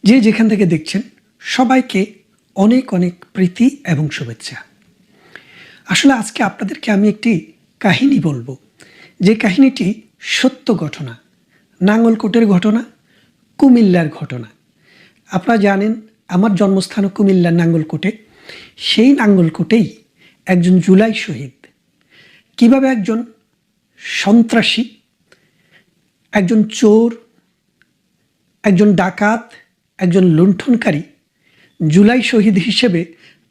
যে যেখান থেকে দেখছেন সবাইকে অনেক অনেক প্রীতি এবং শুভেচ্ছা। আসলে আজকে আপনাদেরকে আমি একটি কাহিনী বলবো, যে কাহিনীটি সত্য ঘটনা, নাঙ্গলকোটের ঘটনা, কুমিল্লার ঘটনা। আপনারা জানেন আমার জন্মস্থান কুমিল্লার নাঙ্গলকোটে। সেই নাঙ্গলকোটেই একজন জুলাই শহীদ কিভাবে একজন সন্ত্রাসী, একজন চোর, একজন ডাকাত, একজন লুণ্ঠনকারী জুলাই শহীদ হিসেবে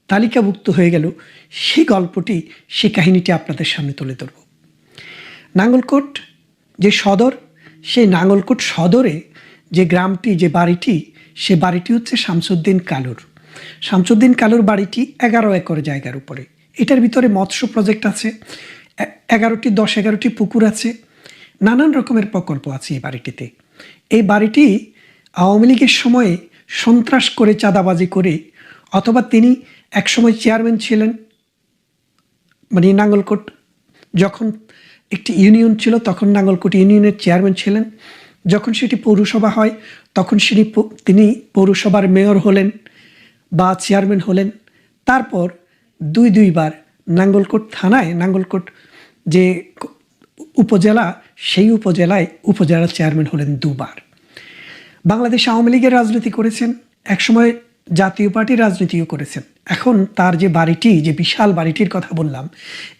তালিকাভুক্ত হয়ে গেল, সেই গল্পটি, সেই কাহিনীটি আপনাদের সামনে তুলে ধরব। নাঙ্গলকোট যে সদর, সেই নাঙ্গলকোট সদরে যে গ্রামটি, যে বাড়িটি, সে বাড়িটি হচ্ছে শামসুদ্দিন কালুর। শামসুদ্দিন কালুর বাড়িটি 11 একর জায়গার উপরে। এটার ভিতরে মৎস্য প্রজেক্ট আছে, 10-11টি পুকুর আছে, নানান রকমের প্রকল্প আছে এই বাড়িটিতে। এই বাড়িটি আওয়ামী লীগের সময়ে সন্ত্রাস করে, চাঁদাবাজি করে, অথবা তিনি একসময় চেয়ারম্যান ছিলেন, মানে নাঙ্গলকোট যখন একটি ইউনিয়ন ছিল তখন নাঙ্গলকোট ইউনিয়নের চেয়ারম্যান ছিলেন। যখন সেটি পৌরসভা হয় তখন তিনি পৌরসভার মেয়র হলেন বা চেয়ারম্যান হলেন। তারপর দুইবার নাঙ্গলকোট থানায়, নাঙ্গলকোট যে উপজেলা, সেই উপজেলায় উপজেলা চেয়ারম্যান হলেন দুবার। বাংলাদেশ আওয়ামী লীগের রাজনীতি করেছেন, একসময় জাতীয় পার্টির রাজনীতিও করেছেন। এখন তার যে বাড়িটি, যে বিশাল বাড়িটির কথা বললাম,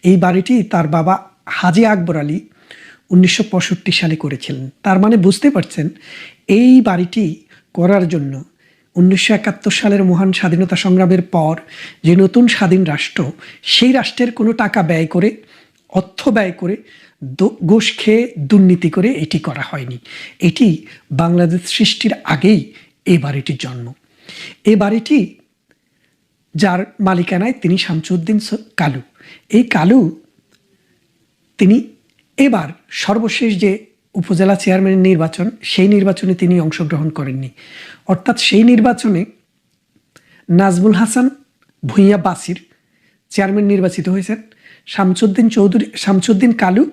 এই বাড়িটি তার বাবা হাজী আকবর আলী 1965 সালে করেছিলেন। তার মানে বুঝতে পারছেন, এই বাড়িটি করার জন্য 1971 সালের মহান স্বাধীনতা সংগ্রামের পর যে নতুন স্বাধীন রাষ্ট্র, সেই রাষ্ট্রের কোনো টাকা ব্যয় করে, অর্থ ব্যয় করে, ঘুষ খেয়ে, দুর্নীতি করে এটি করা হয়নি। এটি বাংলাদেশ সৃষ্টির আগেই এই বাড়িটির জন্ম। এই বাড়িটি যার মালিকানায়, তিনি শামসুদ্দিন কালু। এই কালু তিনি এবার সর্বশেষ যে উপজেলা চেয়ারম্যানের নির্বাচন, সেই নির্বাচনে তিনি অংশগ্রহণ করেননি। অর্থাৎ সেই নির্বাচনে নাজমুল হাসান ভূঁইয়া বাসির চেয়ারম্যান নির্বাচিত হয়েছেন। শামসুদ্দিন কালু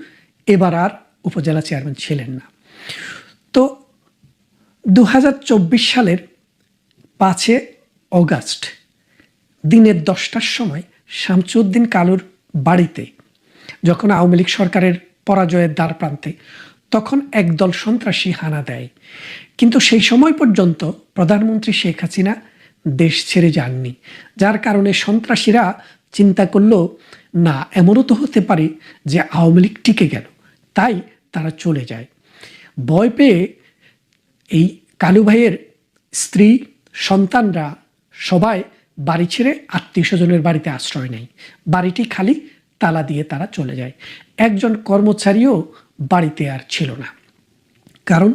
এবার আর উপজেলা চেয়ারম্যান ছিলেন না। তো 2024 সালের 5 অগাস্ট দিনের 10টার সময় শামসুদ্দিন কালুর বাড়িতে, যখন আওয়ামী লীগ সরকারের পরাজয়ের দ্বার প্রান্তে, তখন একদল সন্ত্রাসী হানা দেয়। কিন্তু সেই সময় পর্যন্ত প্রধানমন্ত্রী শেখ হাসিনা দেশ ছেড়ে যাননি, যার কারণে সন্ত্রাসীরা চিন্তা করলো, না, এমনও তো হতে পারে যে আওয়ামী লীগ টিকে গেল, তাই তারা চলে যায়। ভয় পেয়ে এই কালু ভাইয়ের স্ত্রী, সন্তানরা সবাই বাড়ি ছেড়ে আত্মীয় স্বজনের বাড়িতে আশ্রয় নেয়। বাড়িটি খালি, তালা দিয়ে তারা চলে যায়। একজন কর্মচারীও বাড়িতে আর ছিল না, কারণ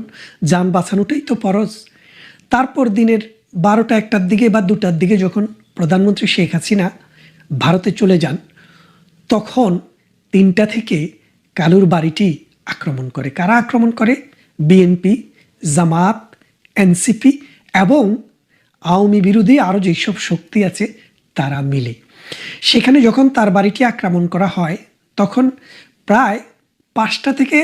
যান বাঁচানোটাই তো ফরজ। তারপর দিনের 12টা-1টার দিকে বা 2টার দিকে যখন প্রধানমন্ত্রী শেখ হাসিনা ভারতে চলে যান, তখন 3টা থেকে কালুর বাড়িটি আক্রমণ করে। কারা আক্রমণ করে? বিএনপি, জামাত, এনসিপি এবং আওয়ামী বিরোধী আরও যেসব শক্তি আছে তারা মিলে। সেখানে যখন তার বাড়িটি আক্রমণ করা হয়, তখন প্রায় 5টা থেকে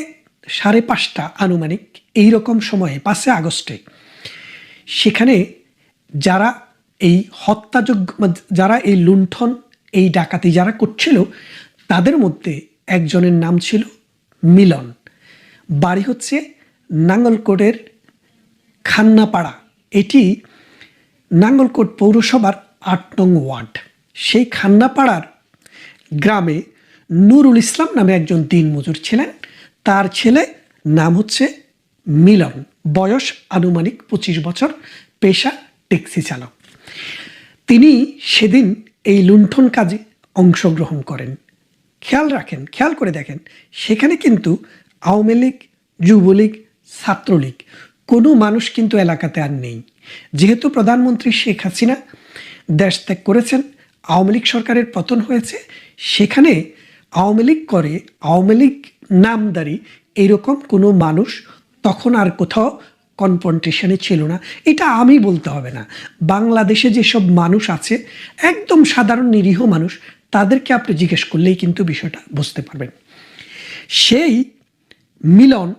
5:30 আনুমানিক এইরকম সময়ে, 5 আগস্টে, সেখানে যারা এই হত্যাযোগ্য, যারা এই লুণ্ঠন, এই ডাকাতি যারা করছিল, তাদের মধ্যে একজনের নাম ছিল মিলন। বাড়ি হচ্ছে নাঙ্গলকোটের খান্নাপাড়া। এটি নাঙ্গলকোট পৌরসভার 8 নং ওয়ার্ড। সেই খান্নাপাড়ার গ্রামে নুরুল ইসলাম নামে একজন দিনমজুর ছিলেন। তার ছেলে নাম হচ্ছে মিলন, বয়স আনুমানিক 25 বছর, পেশা ট্যাক্সি চালক। তিনি সেদিন এই লুণ্ঠন কাজে অংশগ্রহণ করেন। খেয়াল করে দেখেন, সেখানে কিন্তু আওয়ামী লীগ, যুবলীগ, ছাত্রলীগ কোনো মানুষ কিন্তু এলাকাতে আর নেই। যেহেতু প্রধানমন্ত্রী শেখ হাসিনা দেশ ত্যাগ করেছেন, আওয়ামী লীগ সরকারের পতন হয়েছে, সেখানে আওয়ামী লীগ করে, আওয়ামী লীগ নামদারি এইরকম কোনো মানুষ তখন আর কোথাও কনফ্রন্টেশনে ছিল না। এটা আমি বলতে হবে না, বাংলাদেশে যেসব মানুষ আছে একদম সাধারণ নিরীহ মানুষ, তাদেরকে আপনি জিজ্ঞেস করলেই কিন্তু বিষয়টা বুঝতে পারবেন। সেই মিলন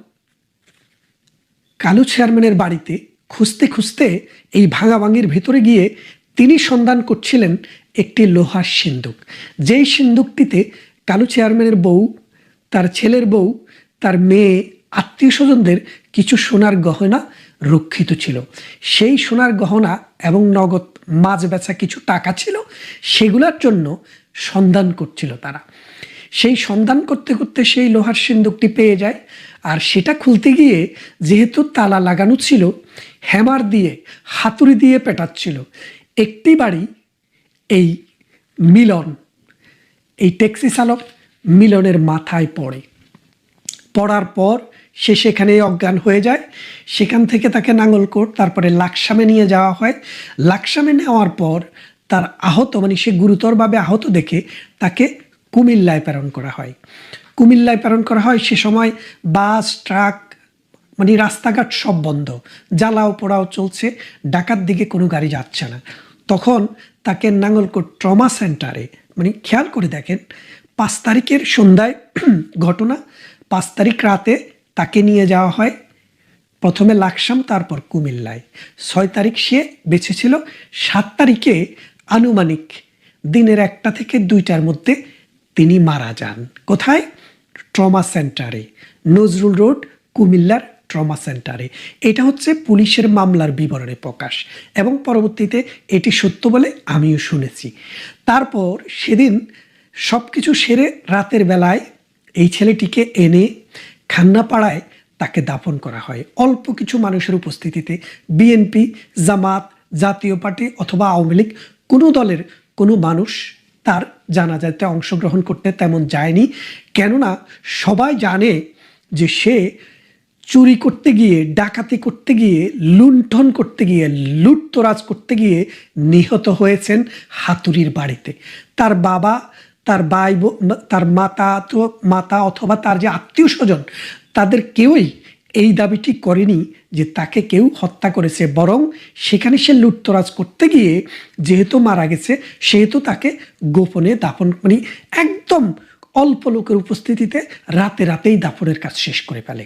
কালু চেয়ারম্যানের বাড়িতে খুঁজতে খুঁজতে এই ভাঙাভাঙির ভিতরে গিয়ে তিনি সন্ধান করছিলেন একটি লোহার সিন্দুক, যেই সিন্দুকটিতে কালু চেয়ারম্যানের বউ, তার ছেলের বউ, তার মেয়ে, আত্মীয় স্বজনদের কিছু সোনার গহনা রক্ষিত ছিল। সেই সোনার গহনা এবং নগদ মাছ বেচা কিছু টাকা ছিল, সেগুলোর জন্য সন্ধান করছিল তারা। সেই সন্ধান করতে করতে সেই লোহার সিন্দুকটি পেয়ে যায়। আর সেটা খুলতে গিয়ে যেহেতু তালা লাগানো ছিল, হ্যামার দিয়ে, হাতুড়ি দিয়ে পেটাচ্ছিল। একটি বাড়ি এই মিলন, এই ট্যাক্সি চালক মিলনের মাথায় পড়ে। পড়ার পর সে সেখানে অজ্ঞান হয়ে যায়। সেখান থেকে তাকে নাঙ্গলকোট, তারপরে লাকসামে নিয়ে যাওয়া হয়। লাকসামে নেওয়ার পর তার আহত, মানে সে গুরুতরভাবে আহত দেখে তাকে কুমিল্লায় প্রেরণ করা হয়। কুমিল্লায় প্রেরণ করা হয়। সে সময় বাস, ট্রাক, মানে রাস্তাঘাট সব বন্ধ, জ্বালাও পোড়াও চলছে, ঢাকার দিকে কোনো গাড়ি যাচ্ছে না। তখন তাকে নাঙ্গলকোট ট্রমা সেন্টারে, মানে খেয়াল করে দেখেন 5 তারিখের সন্ধ্যায় ঘটনা, 5 তারিখ রাতে তাকে নিয়ে যাওয়া হয় প্রথমে লাকসাম, তারপর কুমিল্লায়। 6 তারিখ সে বেঁচে ছিল। 7 তারিখে আনুমানিক দিনের 1টা থেকে 2টার মধ্যে তিনি মারা যান। কোথায়? ট্রমা সেন্টারে, নজরুল রোড, কুমিল্লার ট্রমা সেন্টারে। এটা হচ্ছে পুলিশের মামলার বিবরণে প্রকাশ, এবং পরবর্তীতে এটি সত্য বলে আমিও শুনেছি। তারপর সেদিন সব কিছু সেরে রাতের বেলায় এই ছেলেটিকে এনে খান্নাপাড়ায় তাকে দাফন করা হয় অল্প কিছু মানুষের উপস্থিতিতে। বিএনপি, জামাত, জাতীয় পার্টি অথবা আওয়ামী লীগ কোনো দলের কোনো মানুষ তার জানাজাতে অংশগ্রহণ করতে তেমন যায়নি। কেননা সবাই জানে যে সে চুরি করতে গিয়ে, ডাকাতি করতে গিয়ে, লুণ্ঠন করতে গিয়ে, লুটতরাজ করতে গিয়ে নিহত হয়েছেন হাতুড়ির বাড়িতে। তার বাবা, তার ভাই, তার মাতা অথবা তার যে আত্মীয় স্বজন, তাদের কেউই এই দাবিটি করেনি যে তাকে কেউ হত্যা করেছে, বরং সেখানে সে লুটতরাজ করতে গিয়ে যেহেতু মারা গেছে, সেহেতু তাকে গোপনে দাফন, মানে একদম অল্প লোকের উপস্থিতিতে রাতেই দাফনের কাজ শেষ করে ফেলে।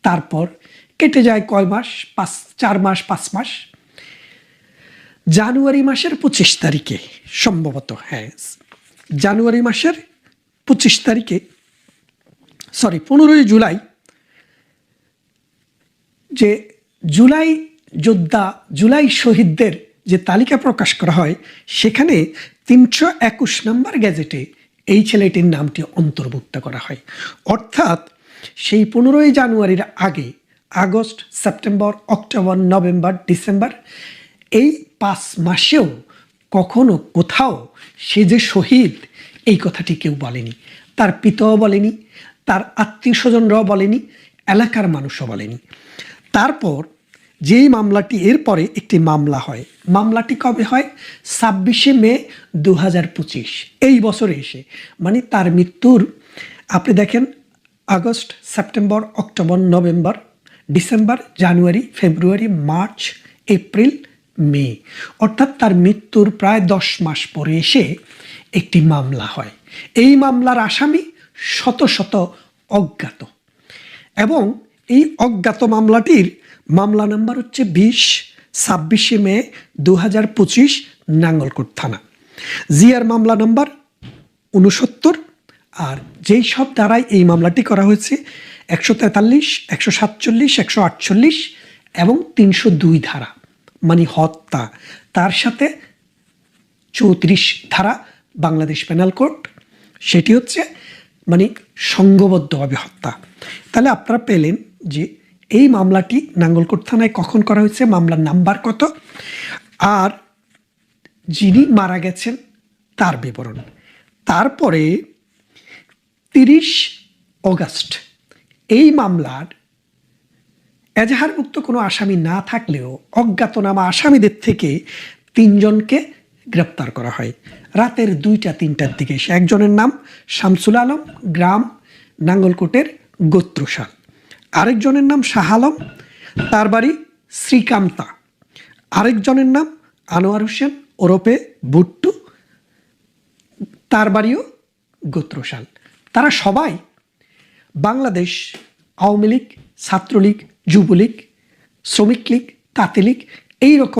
তারপর কেটে যায় কয় মাস, 4 মাস 5 মাস। জানুয়ারি মাসের 25 তারিখে সম্ভবত, হ্যাঁ জানুয়ারি মাসের 25 তারিখে, 15ই জুলাই, যে জুলাই যোদ্ধা, জুলাই শহীদদের যে তালিকা প্রকাশ করা হয়, সেখানে 321 নম্বর গ্যাজেটে এই ছেলেটির নামটি অন্তর্ভুক্ত করা হয়। অর্থাৎ সেই 15ই জানুয়ারির আগে আগস্ট, সেপ্টেম্বর, অক্টোবর, নভেম্বর, ডিসেম্বর, এই 5 মাসেও কখনো কোথাও সে যে শহীদ এই কথাটি কেউ বলেনি। তার পিতাও বলেনি, তার আত্মীয় স্বজনরাও বলেনি, এলাকার মানুষও বলেনি। তারপর যেই মামলাটি, এরপরে একটি মামলা হয়। মামলাটি কবে হয়? 26শে মে 2025, এই বছরে এসে, মানে তার মৃত্যুর, আপনি দেখেন আগস্ট, সেপ্টেম্বর, অক্টোবর, নভেম্বর, ডিসেম্বর, জানুয়ারি, ফেব্রুয়ারি, মার্চ, এপ্রিল, মে, অর্থাৎ তার মৃত্যুর প্রায় 10 মাস পরে এসে একটি মামলা হয়। এই মামলার আসামি শত শত অজ্ঞাত, এবং এই অজ্ঞাত মামলাটির মামলা নাম্বার হচ্ছে 26শে মে 2025, নাঙ্গলকোট থানা। জিয়ার মামলা নাম্বার 69, আর যেই সব দ্বারাই এই মামলাটি করা হয়েছে 143, 147, 148 এবং 302 ধারা, মানে হত্যা, তার সাথে 34 ধারা বাংলাদেশ পেনাল কোড, সেটি হচ্ছে মানে সংঘবদ্ধভাবে হত্যা। তাহলে আপনারা পেলেন যে এই মামলাটি নাঙ্গলকোট থানায় কখন করা হয়েছে, মামলার নাম্বার কত, আর যিনি মারা গেছেন তার বিবরণ। তারপরে 30 অগাস্ট এই মামলার এজাহারভুক্ত কোনো আসামি না থাকলেও অজ্ঞাতনামা আসামিদের থেকে 3 জনকে গ্রেপ্তার করা হয় রাতের 2টা-3টার দিকে। একজনের নাম শামসুল আলম, গ্রাম নাঙ্গলকোটের গোত্রশাল। আরেকজনের নাম শাহ আলম, তার বাড়ি শ্রীকান্তা। আরেকজনের নাম আনোয়ার হোসেন ওরফে ভুট্টু, তার বাড়িও গোত্রশাল। তারা সবাই বাংলাদেশ আওয়ামী লীগ, ছাত্রলীগ, যুবলীগ, শ্রমিক লীগ, তাতে লীগ, এইরকম